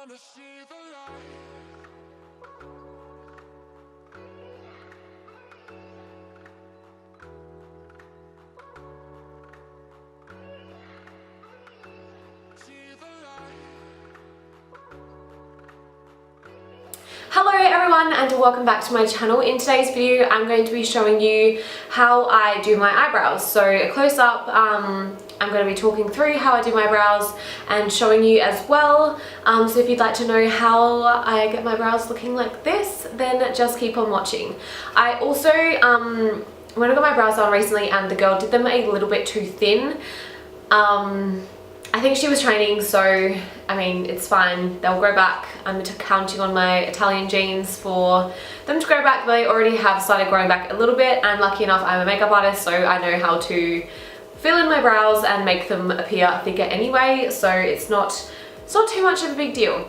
wanna see the light. See the light. Hello everyone and welcome back to my channel. In today's video I'm going to be showing you how I do my eyebrows. So a close up, I'm going to be talking through how I do my brows and showing you as well. So if you'd like to know how I get my brows looking like this, then just keep on watching. I also, when I got my brows done recently and the girl did them a little bit too thin. I think she was training, so I mean it's fine, they'll grow back. I'm counting on my Italian genes for them to grow back, but they already have started growing back a little bit, and lucky enough I'm a makeup artist, so I know how to fill in my brows and make them appear thicker anyway, so it's not too much of a big deal.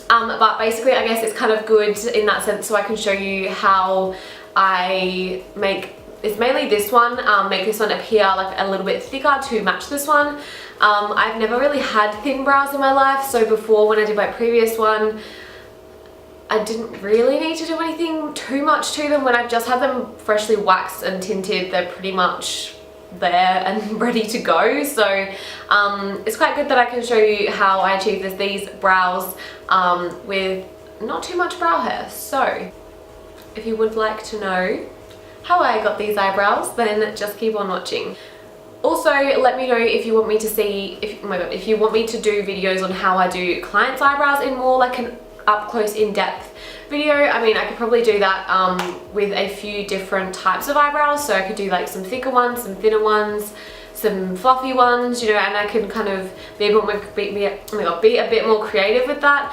But basically I guess it's kind of good in that sense, so I can show you how I make, it's mainly this one, make this one appear like a little bit thicker to match this one. I've never really had thin brows in my life, so before when I did my previous one I didn't really need to do anything too much to them. When I've just had them freshly waxed and tinted, they're pretty much there and ready to go, so it's quite good that I can show you how I achieve these brows with not too much brow hair. So if you would like to know how I got these eyebrows, then just keep on watching. Also, let me know if you want me to see, if you want me to do videos on how I do clients' eyebrows in more like an up close, in-depth video. I mean, I could probably do that with a few different types of eyebrows. So I could do like some thicker ones, some thinner ones, some fluffy ones, you know, and I can kind of be a bit more creative with that.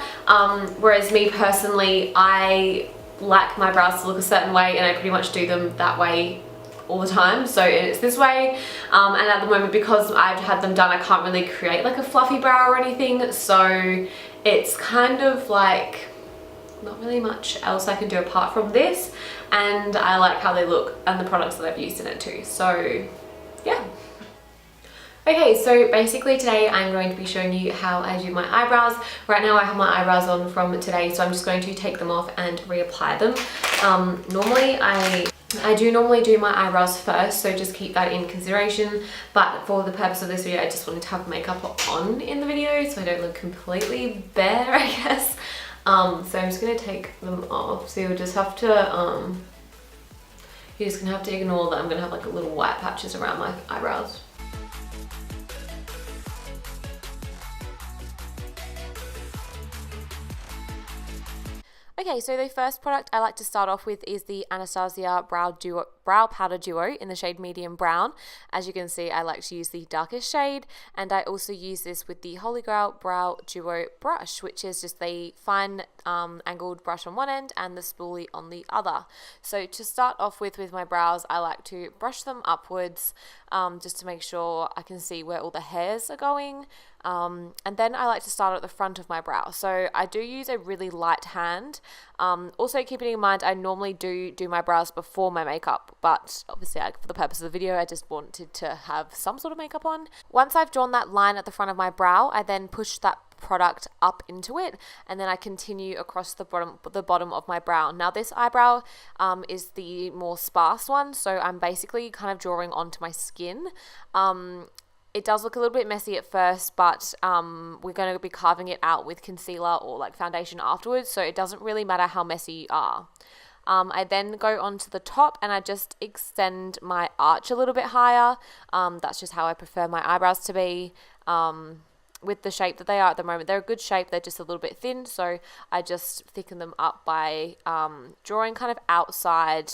Whereas me personally, I like my brows to look a certain way, and I pretty much do them that way all the time, so it's this way, and at the moment, because I've had them done, I can't really create like a fluffy brow or anything, so it's kind of like not really much else I can do apart from this, and I like how they look and the products that I've used in it too, so yeah. Okay, so basically today I'm going to be showing you how I do my eyebrows. Right now I have my eyebrows on from today, so I'm just going to take them off and reapply them. Normally I do normally do my eyebrows first, so just keep that in consideration, but for the purpose of this video I just wanted to have makeup on in the video so I don't look completely bare, I guess. So I'm just going to take them off, so you'll just have to you're just going to have to ignore that I'm going to have like little white patches around my eyebrows. Okay, so the first product I like to start off with is the Anastasia Brow Powder Duo in the shade Medium Brown. As you can see, I like to use the darkest shade, and I also use this with the Holy Grail Brow Duo brush, which is just the fine angled brush on one end and the spoolie on the other. So to start off with my brows, I like to brush them upwards just to make sure I can see where all the hairs are going. And then I like to start at the front of my brow. So I do use a really light hand. Also keeping in mind I normally do my brows before my makeup, but obviously for the purpose of the video I just wanted to have some sort of makeup on. Once I've drawn that line at the front of my brow, I then push that product up into it, and then I continue across the bottom of my brow. Now this eyebrow is the more sparse one, so I'm basically kind of drawing onto my skin. It does look a little bit messy at first, but we're going to be carving it out with concealer or like foundation afterwards, so it doesn't really matter how messy you are. I then go onto the top and I just extend my arch a little bit higher. That's just how I prefer my eyebrows to be. With the shape that they are at the moment, they're a good shape, they're just a little bit thin, so I just thicken them up by drawing kind of outside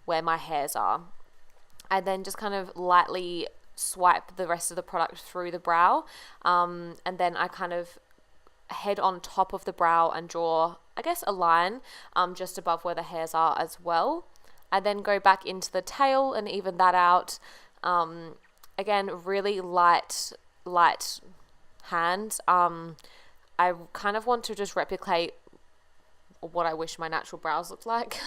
where my hairs are. I then just kind of lightly swipe the rest of the product through the brow, and then I kind of head on top of the brow and draw, I guess, a line just above where the hairs are as well. I then go back into the tail and even that out. Again, really light hand. I kind of want to just replicate what I wish my natural brows looked like.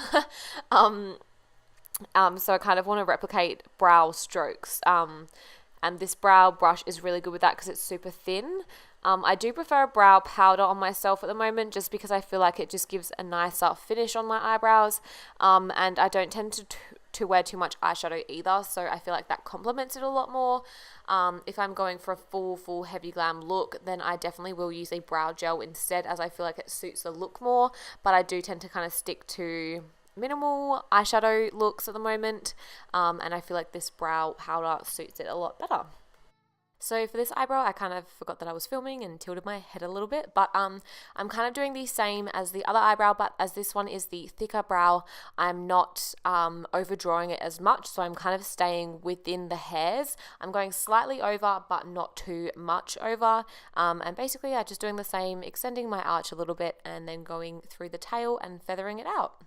So I kind of want to replicate brow strokes. And this brow brush is really good with that because it's super thin. I do prefer a brow powder on myself at the moment just because I feel like it just gives a nicer finish on my eyebrows, and I don't tend to wear too much eyeshadow either, so I feel like that complements it a lot more. If I'm going for a full heavy glam look, then I definitely will use a brow gel instead, as I feel like it suits the look more, but I do tend to kind of stick to minimal eyeshadow looks at the moment, and I feel like this brow powder suits it a lot better. So for this eyebrow, I kind of forgot that I was filming and tilted my head a little bit, but I'm kind of doing the same as the other eyebrow, but as this one is the thicker brow, I'm not overdrawing it as much, so I'm kind of staying within the hairs. I'm going slightly over, but not too much over, and basically I'm just doing the same, extending my arch a little bit and then going through the tail and feathering it out.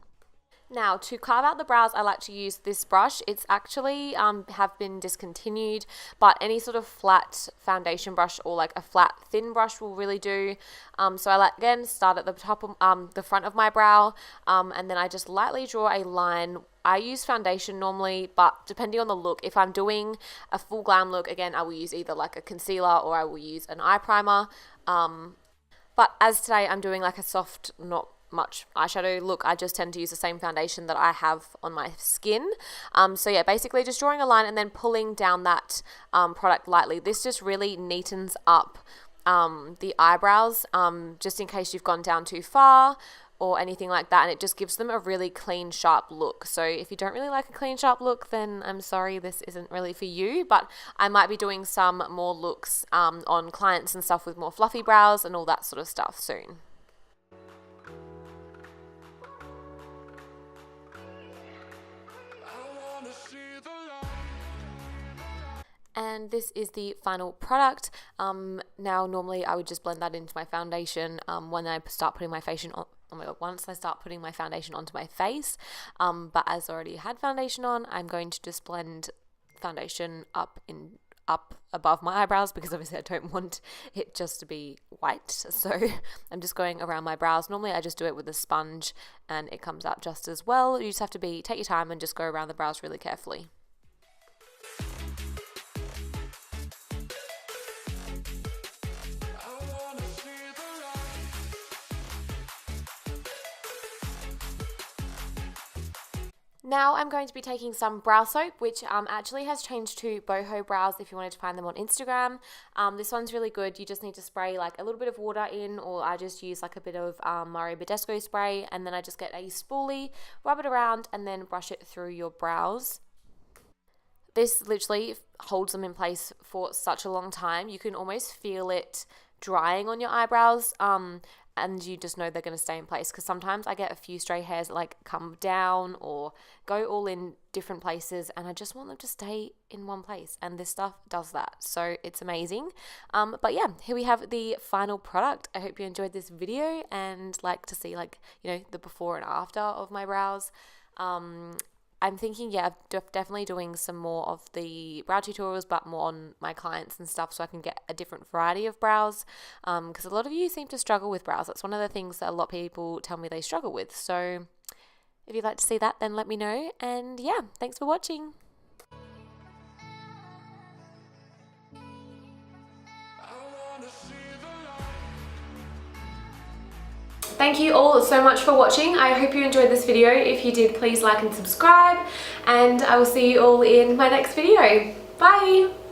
Now, to carve out the brows, I like to use this brush. It's actually have been discontinued, but any sort of flat foundation brush or like a flat thin brush will really do. So I like, again, start at the top of the front of my brow, and then I just lightly draw a line. I use foundation normally, but depending on the look, if I'm doing a full glam look, again, I will use either like a concealer or I will use an eye primer. But as today I'm doing like a soft, not much eyeshadow look, I just tend to use the same foundation that I have on my skin. So yeah, basically just drawing a line and then pulling down that product lightly. This just really neatens up the eyebrows, just in case you've gone down too far or anything like that, and it just gives them a really clean, sharp look. So if you don't really like a clean, sharp look, then I'm sorry, this isn't really for you, but I might be doing some more looks on clients and stuff with more fluffy brows and all that sort of stuff soon. And this is the final product. Now normally I would just blend that into my foundation when I start putting my foundation on. Oh my god, once I start putting my foundation onto my face, but as I already had foundation on, I'm going to just blend foundation up above my eyebrows, because obviously I don't want it just to be white, so I'm just going around my brows. Normally I just do it with a sponge and it comes out just as well. You just have to take your time and just go around the brows really carefully. Now I'm going to be taking some brow soap, which actually has changed to boho brows if you wanted to find them on Instagram. This one's really good. You just need to spray like a little bit of water in, or I just use like a bit of Mario Badescu spray, and then I just get a spoolie, rub it around, and then brush it through your brows. This literally holds them in place for such a long time. You can almost feel it drying on your eyebrows, and you just know they're going to stay in place, because sometimes I get a few stray hairs that like come down or go all in different places, and I just want them to stay in one place, and this stuff does that, so it's amazing. But yeah, here we have the final product. I hope you enjoyed this video and like to see, like, you know, the before and after of my brows. I'm thinking, yeah, definitely doing some more of the brow tutorials, but more on my clients and stuff, so I can get a different variety of brows, because a lot of you seem to struggle with brows. That's one of the things that a lot of people tell me they struggle with. So if you'd like to see that, then let me know. And yeah, thanks for watching. Thank you all so much for watching. I hope you enjoyed this video. If you did, please like and subscribe, and I will see you all in my next video. Bye!